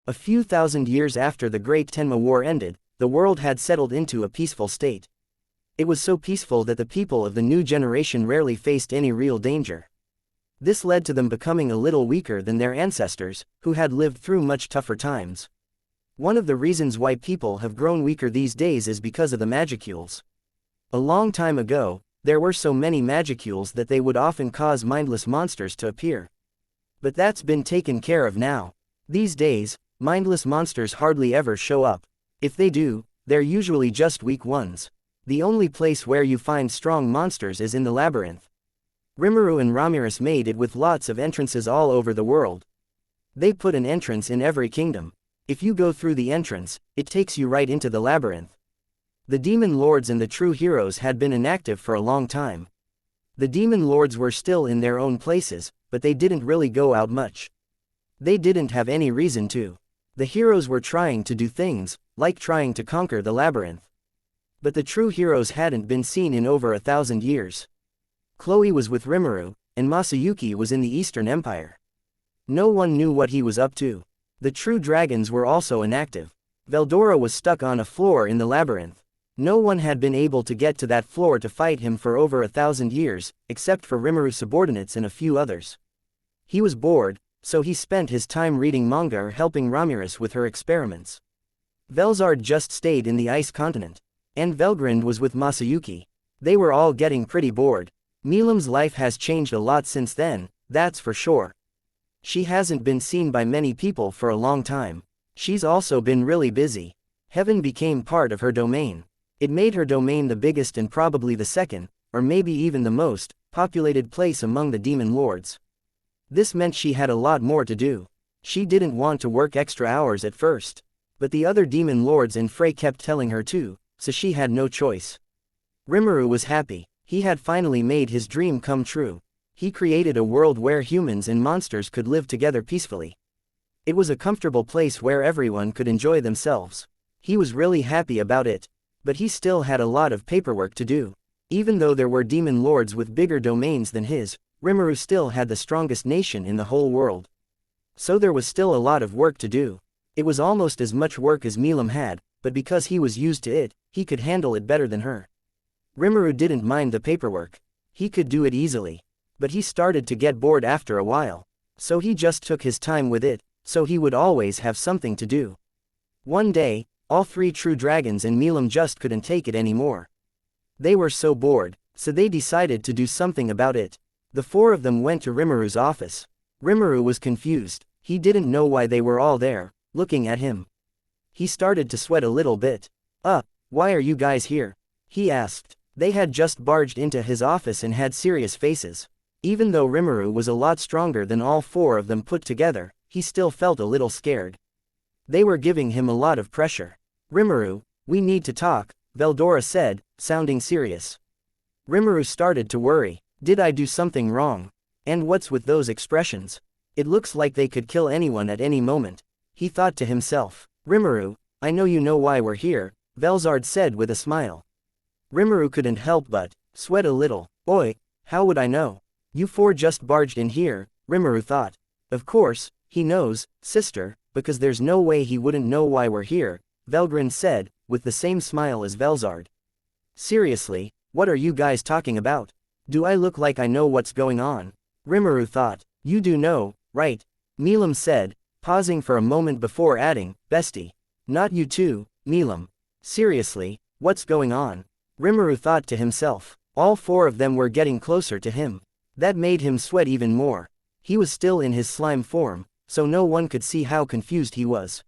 A few thousand years after the Great Tenma War ended, the world had settled into a peaceful state. It was so peaceful that the people of the new generation rarely faced any real danger. This led to them becoming a little weaker than their ancestors, who had lived through much tougher times. One of the reasons why people have grown weaker these days is because of the magicules. A long time ago, there were so many magicules that they would often cause mindless monsters to appear. But that's been taken care of now. These days, mindless monsters hardly ever show up. If they do, they're usually just weak ones. The only place where you find strong monsters is in the labyrinth. Rimuru and Ramirez made it with lots of entrances all over the world. They put an entrance in every kingdom. If you go through the entrance, it takes you right into the labyrinth. The demon lords and the true heroes had been inactive for a long time. The demon lords were still in their own places, but they didn't really go out much. They didn't have any reason to. The heroes were trying to do things, like trying to conquer the labyrinth. But the true heroes hadn't been seen in over 1,000 years. Chloe was with Rimuru, and Masayuki was in the Eastern Empire. No one knew what he was up to. The true dragons were also inactive. Veldora was stuck on a floor in the labyrinth. No one had been able to get to that floor to fight him for over 1,000 years, except for Rimuru's subordinates and a few others. He was bored, so he spent his time reading manga or helping Ramirez with her experiments. Velzard just stayed in the ice continent. And Velgrind was with Masayuki. They were all getting pretty bored. Milam's life has changed a lot since then, that's for sure. She hasn't been seen by many people for a long time. She's also been really busy. Heaven became part of her domain. It made her domain the biggest and probably the second, or maybe even the most, populated place among the demon lords. This meant she had a lot more to do. She didn't want to work extra hours at first. But the other demon lords and Frey kept telling her to, so she had no choice. Rimuru was happy. He had finally made his dream come true. He created a world where humans and monsters could live together peacefully. It was a comfortable place where everyone could enjoy themselves. He was really happy about it. But he still had a lot of paperwork to do. Even though there were demon lords with bigger domains than his, Rimuru still had the strongest nation in the whole world. So there was still a lot of work to do. It was almost as much work as Milam had, but because he was used to it, he could handle it better than her. Rimuru didn't mind the paperwork. He could do it easily. But he started to get bored after a while. So he just took his time with it, so he would always have something to do. One day, all three true dragons and Milam just couldn't take it anymore. They were so bored, so they decided to do something about it. The four of them went to Rimuru's office. Rimuru was confused. He didn't know why they were all there, looking at him. He started to sweat a little bit. Why are you guys here?" he asked. They had just barged into his office and had serious faces. Even though Rimuru was a lot stronger than all four of them put together, he still felt a little scared. They were giving him a lot of pressure. "Rimuru, we need to talk," Veldora said, sounding serious. Rimuru started to worry. Did I do something wrong? And what's with those expressions? It looks like they could kill anyone at any moment. He thought to himself. "Rimuru, I know you know why we're here," Velzard said with a smile. Rimuru couldn't help but sweat a little. "Oi, how would I know? You four just barged in here," Rimuru thought. "Of course, he knows, sister, because there's no way he wouldn't know why we're here," Velgrind said, with the same smile as Velzard. "Seriously, what are you guys talking about? Do I look like I know what's going on?" Rimuru thought. "You do know, right?" Milam said, pausing for a moment before adding, "Bestie. Not you too, Milam. Seriously, what's going on?" Rimuru thought to himself. All four of them were getting closer to him. That made him sweat even more. He was still in his slime form, so no one could see how confused he was.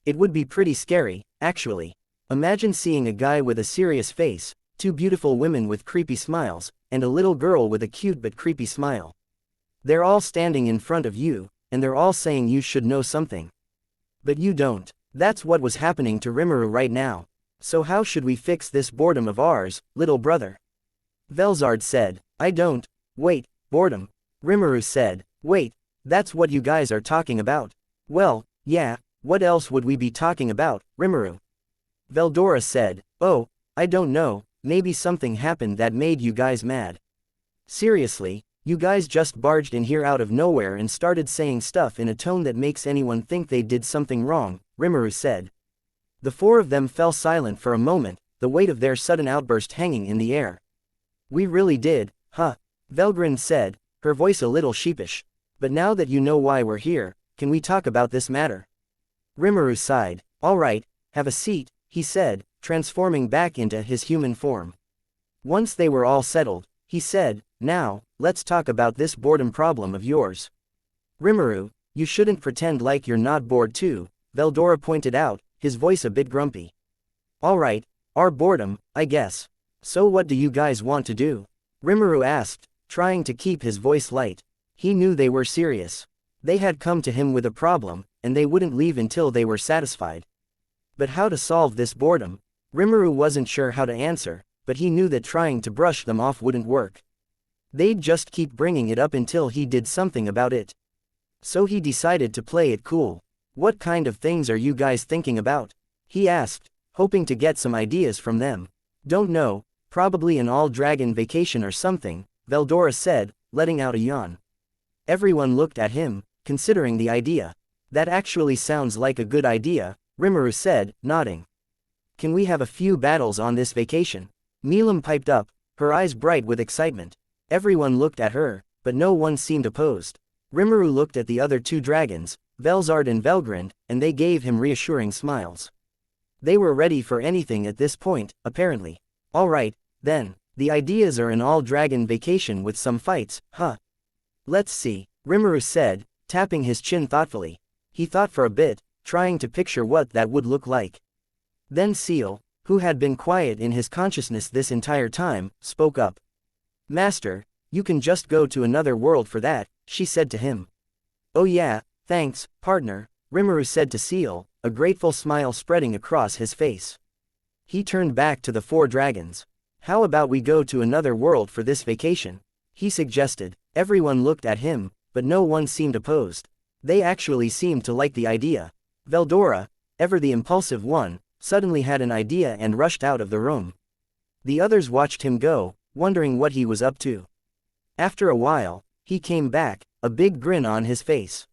It would be pretty scary, actually. Imagine seeing a guy with a serious face, two beautiful women with creepy smiles, and a little girl with a cute but creepy smile. They're all standing in front of you, and they're all saying you should know something. But you don't. That's what was happening to Rimuru right now. "So how should we fix this boredom of ours, little brother?" Velzard said. "I don't. Wait, boredom?" Rimuru said. "Wait, that's what you guys are talking about." "Well, yeah, what else would we be talking about, Rimuru?" Veldora said. "Oh, I don't know, maybe something happened that made you guys mad." Seriously, You guys just barged in here out of nowhere and started saying stuff in a tone that makes anyone think they did something wrong, Rimuru said. The four of them fell silent for a moment, the weight of their sudden outburst hanging in the air. We really did, huh? Velgrind said, her voice a little sheepish. But now that you know why we're here, can we talk about this matter? Rimuru sighed. All right, have a seat, he said, transforming back into his human form. Once they were all settled, he said, now, let's talk about this boredom problem of yours. Rimuru, you shouldn't pretend like you're not bored too, Veldora pointed out, his voice a bit grumpy. All right, our boredom, I guess. So what do you guys want to do? Rimuru asked, trying to keep his voice light. He knew they were serious. They had come to him with a problem, and they wouldn't leave until they were satisfied. But how to solve this boredom? Rimuru wasn't sure how to answer, but he knew that trying to brush them off wouldn't work. They'd just keep bringing it up until he did something about it. So he decided to play it cool. What kind of things are you guys thinking about? He asked, hoping to get some ideas from them. Don't know, probably an all-dragon vacation or something, Veldora said, letting out a yawn. Everyone looked at him, considering the idea. That actually sounds like a good idea, Rimuru said, nodding. Can we have a few battles on this vacation? Milim piped up, her eyes bright with excitement. Everyone looked at her, but no one seemed opposed. Rimuru looked at the other two dragons, Velzard and Velgrind, and they gave him reassuring smiles. They were ready for anything at this point, apparently. All right, then, the ideas are an all-dragon vacation with some fights, huh? Let's see, Rimuru said, tapping his chin thoughtfully. He thought for a bit, trying to picture what that would look like. Then Seal, who had been quiet in his consciousness this entire time, spoke up. Master, you can just go to another world for that, she said to him. Oh yeah, thanks, partner, Rimuru said to Seal, a grateful smile spreading across his face. He turned back to the four dragons. How about we go to another world for this vacation? He suggested. Everyone looked at him, but no one seemed opposed. They actually seemed to like the idea. Veldora, ever the impulsive one, suddenly had an idea and rushed out of the room. The others watched him go, wondering what he was up to. After a while, he came back, a big grin on his face.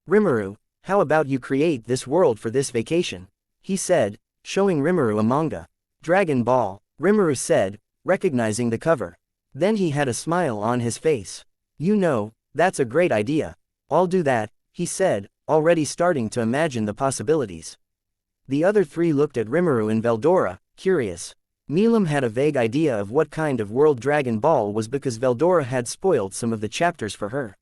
Rimuru, how about you create this world for this vacation? He said, showing Rimuru a manga. Dragon Ball, Rimuru said, recognizing the cover. Then he had a smile on his face. You know, that's a great idea. I'll do that, he said, already starting to imagine the possibilities. The other three looked at Rimuru and Veldora, curious. Milim had a vague idea of what kind of world Dragon Ball was because Veldora had spoiled some of the chapters for her.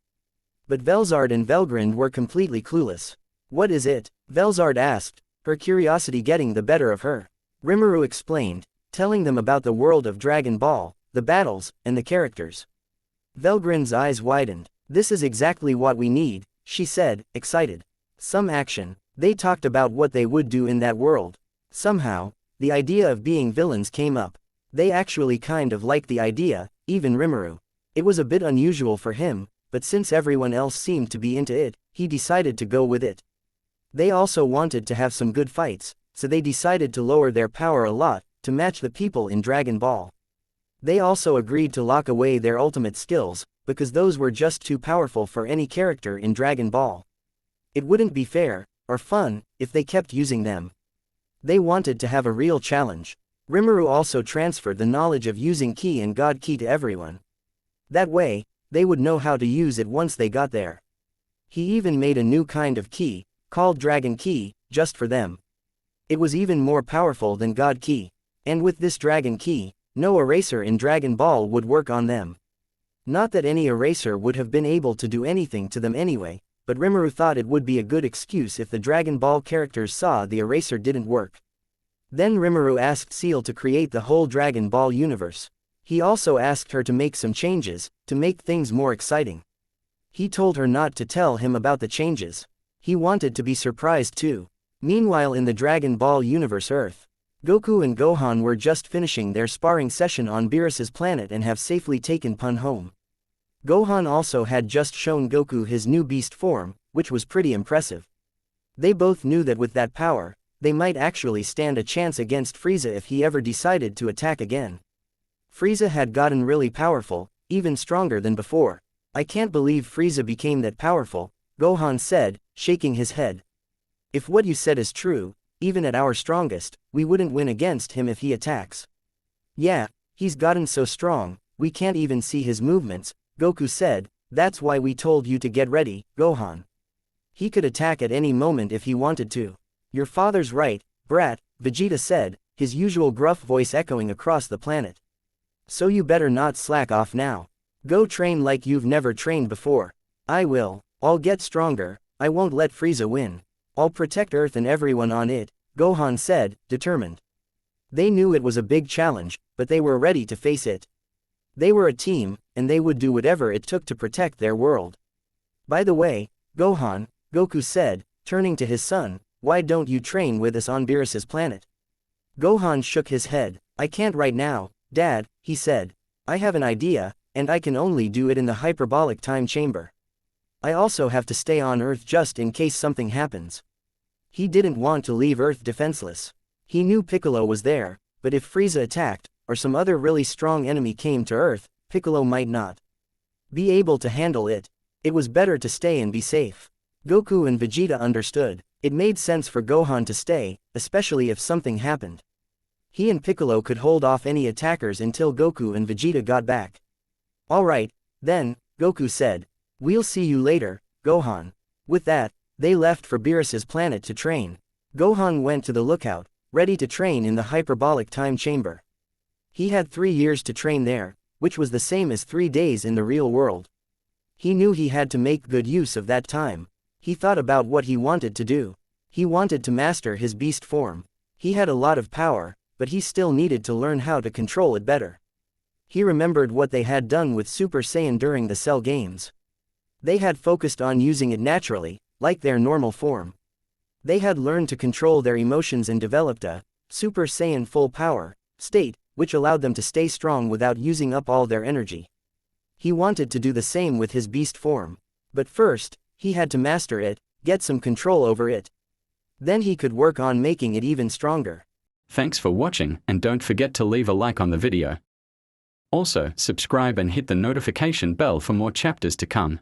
But Velzard and Velgrind were completely clueless. What is it? Velzard asked, her curiosity getting the better of her. Rimuru explained, telling them about the world of Dragon Ball, the battles, and the characters. Velgrind's eyes widened. This is exactly what we need, she said, excited. Some action. They talked about what they would do in that world. Somehow, the idea of being villains came up. They actually kind of liked the idea, even Rimuru. It was a bit unusual for him, but since everyone else seemed to be into it, he decided to go with it. They also wanted to have some good fights, so they decided to lower their power a lot, to match the people in Dragon Ball. They also agreed to lock away their ultimate skills, because those were just too powerful for any character in Dragon Ball. It wouldn't be fair, or fun, if they kept using them. They wanted to have a real challenge. Rimuru also transferred the knowledge of using Ki and God Ki to everyone. That way, they would know how to use it once they got there. He even made a new kind of Ki, called Dragon Ki, just for them. It was even more powerful than God Ki. And with this Dragon Ki, no eraser in Dragon Ball would work on them. Not that any eraser would have been able to do anything to them anyway, but Rimuru thought it would be a good excuse if the Dragon Ball characters saw the eraser didn't work. Then Rimuru asked Seal to create the whole Dragon Ball universe. He also asked her to make some changes, to make things more exciting. He told her not to tell him about the changes. He wanted to be surprised too. Meanwhile in the Dragon Ball universe Earth, Goku and Gohan were just finishing their sparring session on Beerus's planet and have safely taken Pun home. Gohan also had just shown Goku his new beast form, which was pretty impressive. They both knew that with that power, they might actually stand a chance against Frieza if he ever decided to attack again. Frieza had gotten really powerful, even stronger than before. I can't believe Frieza became that powerful, Gohan said, shaking his head. If what you said is true, even at our strongest, we wouldn't win against him if he attacks. Yeah, he's gotten so strong, we can't even see his movements, Goku said. That's why we told you to get ready, Gohan. He could attack at any moment if he wanted to. Your father's right, brat, Vegeta said, his usual gruff voice echoing across the planet. So you better not slack off now. Go train like you've never trained before. I will. I'll get stronger. I won't let Frieza win. I'll protect Earth and everyone on it, Gohan said, determined. They knew it was a big challenge, but they were ready to face it. They were a team, and they would do whatever it took to protect their world. By the way, Gohan, Goku said, turning to his son, why don't you train with us on Beerus's planet? Gohan shook his head. I can't right now, Dad, he said. I have an idea, and I can only do it in the hyperbolic time chamber. I also have to stay on Earth just in case something happens. He didn't want to leave Earth defenseless. He knew Piccolo was there, but if Frieza attacked, or some other really strong enemy came to Earth, Piccolo might not be able to handle it. It was better to stay and be safe. Goku and Vegeta understood. It made sense for Gohan to stay, especially if something happened. He and Piccolo could hold off any attackers until Goku and Vegeta got back. Alright, then, Goku said. We'll see you later, Gohan. With that, they left for Beerus's planet to train. Gohan went to the lookout, ready to train in the hyperbolic time chamber. He had 3 years to train there, which was the same as 3 days in the real world. He knew he had to make good use of that time. He thought about what he wanted to do. He wanted to master his beast form. He had a lot of power, but he still needed to learn how to control it better. He remembered what they had done with Super Saiyan during the Cell games. They had focused on using it naturally, like their normal form. They had learned to control their emotions and developed a Super Saiyan full power state, which allowed them to stay strong without using up all their energy. He wanted to do the same with his beast form. But first, he had to master it, get some control over it. Then he could work on making it even stronger. Thanks for watching, and don't forget to leave a like on the video. Also, subscribe and hit the notification bell for more chapters to come.